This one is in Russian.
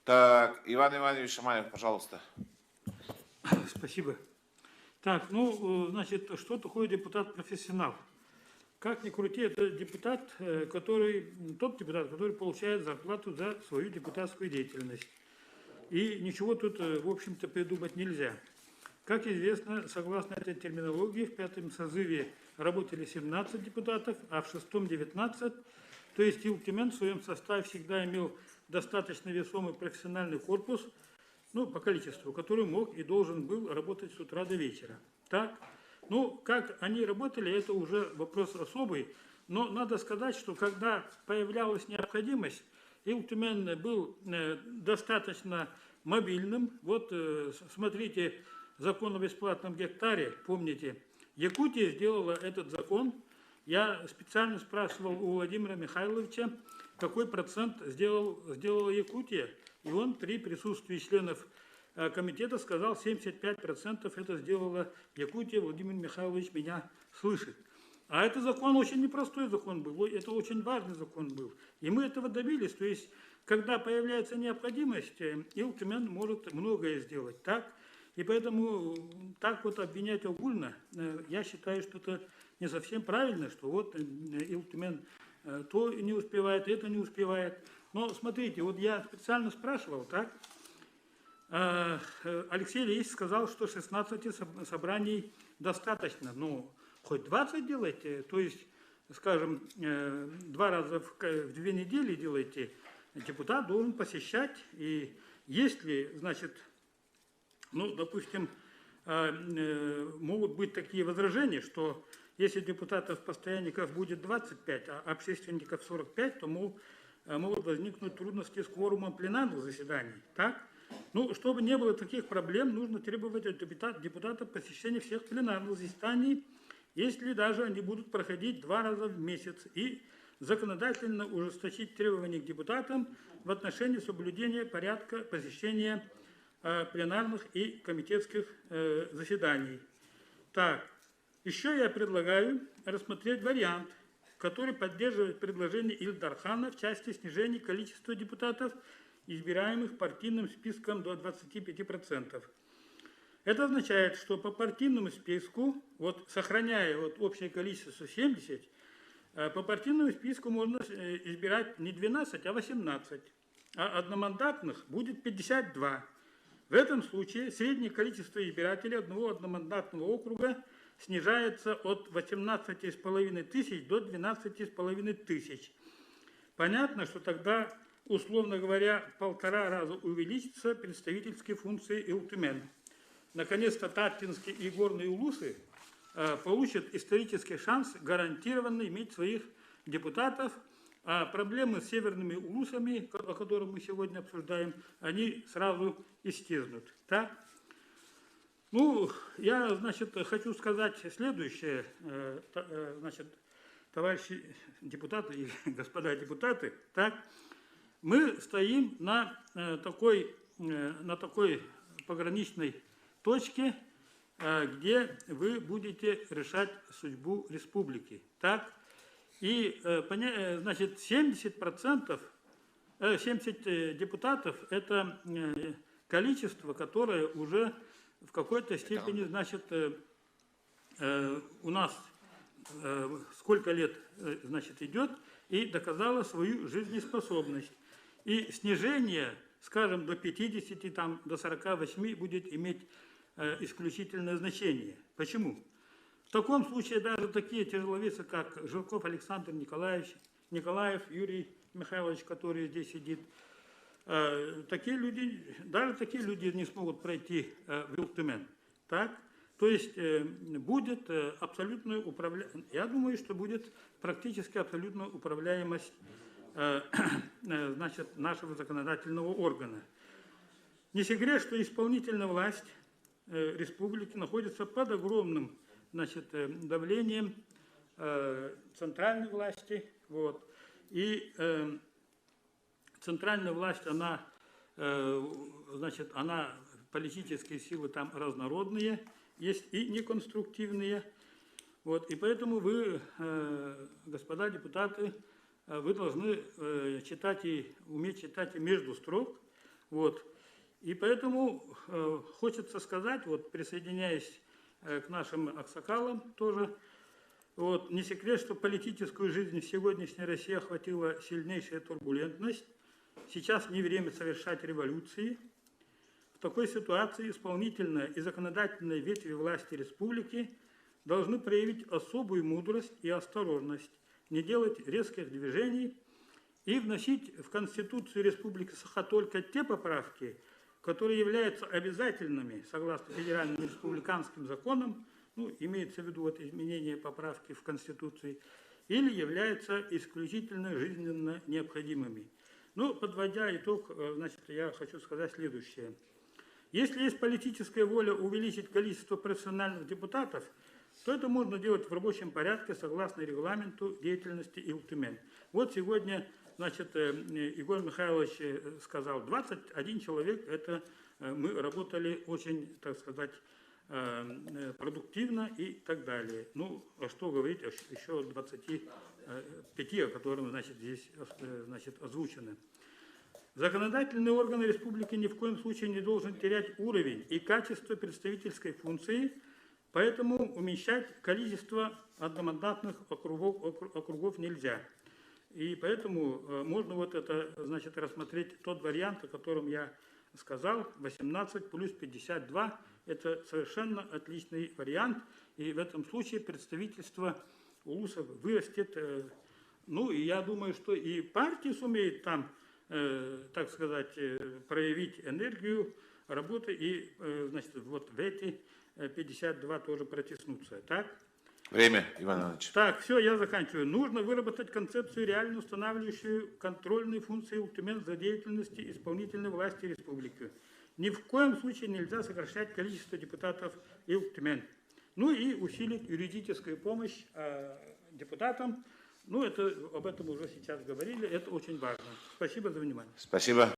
Так, Иван Иванович Шамаев, пожалуйста. Спасибо. Так, ну, значит, что такое депутат-профессионал? Как ни крути, это депутат, тот депутат, который получает зарплату за свою депутатскую деятельность. И ничего тут, в общем-то, придумать нельзя. Как известно, согласно этой терминологии, в пятом созыве работали 17 депутатов, а в шестом 19. То есть Илтумен в своем составе всегда имел достаточно весомый профессиональный корпус, ну, по количеству, который мог и должен был работать с утра до вечера. Так? Ну, как они работали, это уже вопрос особый, но надо сказать, что когда появлялась необходимость, Илтумен был достаточно мобильным. Вот смотрите, закон о бесплатном гектаре, помните, Якутия сделала этот закон. Я специально спрашивал у Владимира Михайловича, какой процент сделала Якутия. И он при присутствии членов комитета сказал, 75% это сделала Якутия. Владимир Михайлович меня слышит. А этот закон очень непростой закон был, это очень важный закон был. И мы этого добились. То есть, когда появляется необходимость, Илтумен может многое сделать. Так? И поэтому так вот обвинять огульно, я считаю, что это не совсем правильно, что вот Илтумен то не успевает, это не успевает. Но смотрите, вот я специально спрашивал, так? Алексей Ильич сказал, что 16 собраний достаточно. Ну, хоть 20 делайте, то есть, скажем, 2 раза в 2 недели делайте. Депутат должен посещать, и если, значит, ну, допустим, могут быть такие возражения, что если депутатов-постоянников будет 25, а общественников 45, то могут возникнуть трудности с кворумом пленарных заседаний. Так? Ну, чтобы не было таких проблем, нужно требовать от депутатов посещения всех пленарных заседаний, если даже они будут проходить 2 раза в месяц, и законодательно ужесточить требования к депутатам в отношении соблюдения порядка посещения пленарных и комитетских заседаний. Так, еще я предлагаю рассмотреть вариант, который поддерживает предложение Ильдархана в части снижения количества депутатов, избираемых партийным списком до 25%. Это означает, что по партийному списку, вот сохраняя вот общее количество 70, по партийному списку можно избирать не 12, а 18, а одномандатных будет 52. В этом случае среднее количество избирателей одного одномандатного округа снижается от 18,5 тысяч до 12,5 тысяч. Понятно, что тогда, условно говоря, в 1,5 раза увеличатся представительские функции Илтумен. Наконец-то Таткинские и Горные Улусы получат исторический шанс гарантированно иметь своих депутатов, а проблемы с северными улусами, о которых мы сегодня обсуждаем, они сразу исчезнут. Так? Ну, я, значит, хочу сказать следующее, значит, товарищи депутаты и господа депутаты, так? Мы стоим на такой пограничной точке, где вы будете решать судьбу республики. Так? И, значит, 70 депутатов – это количество, которое уже в какой-то степени, значит, у нас сколько лет, значит, идет и доказало свою жизнеспособность. И снижение, скажем, до 50, там, до 48 будет иметь исключительное значение. Почему? В таком случае даже такие тяжеловесы, как Жилков Александр Николаевич, Николаев Юрий Михайлович, который здесь сидит, такие люди, даже такие люди не смогут пройти в Илтумен. Так? То есть будет абсолютная управляемость, я думаю, что будет практически абсолютная управляемость значит, нашего законодательного органа. Не секрет, что исполнительная власть республики находится под огромным, значит, давлением центральной власти. Вот. И центральная власть, она, значит, политические силы там разнородные, есть и неконструктивные. Вот. И поэтому вы, господа депутаты, вы должны читать и уметь читать и между строк, Вот. И поэтому хочется сказать, вот присоединяясь к нашим аксакалам тоже, вот, не секрет, что политическую жизнь в сегодняшней России охватила сильнейшая турбулентность. Сейчас не время совершать революции. В такой ситуации исполнительная и законодательная ветви власти республики должны проявить особую мудрость и осторожность, не делать резких движений и вносить в Конституцию Республики Саха только те поправки, которые являются обязательными согласно федеральным и республиканским законам, ну, имеется в виду вот изменение поправки в Конституции, или являются исключительно жизненно необходимыми. Ну, подводя итог, значит, я хочу сказать следующее. Если есть политическая воля увеличить количество профессиональных депутатов, то это можно делать в рабочем порядке согласно регламенту деятельности ИЛТМН. Вот сегодня, значит, Егор Михайлович сказал, 21 человек, это мы работали очень, так сказать, продуктивно и так далее. Ну, а что говорить еще о 25, о которых, значит, здесь, значит, озвучено. Законодательный орган республики ни в коем случае не должен терять уровень и качество представительской функции, поэтому уменьшать количество одномандатных округов нельзя. И поэтому можно вот это, значит, рассмотреть тот вариант, о котором я сказал, 18 плюс 52, это совершенно отличный вариант, и в этом случае представительство улусов вырастет. Ну, и я думаю, что и партия сумеет там, так сказать, проявить энергию работы и, значит, вот в эти 52 тоже протиснуться. Так? Время, Иван Иванович. Так, все, я заканчиваю. Нужно выработать концепцию, реально устанавливающую контрольные функции УЛТМН за деятельности исполнительной власти республики. Ни в коем случае нельзя сокращать количество депутатов ИЛТМН. Ну и усилить юридическую помощь депутатам. Ну, это, об этом уже сейчас говорили, это очень важно. Спасибо за внимание. Спасибо.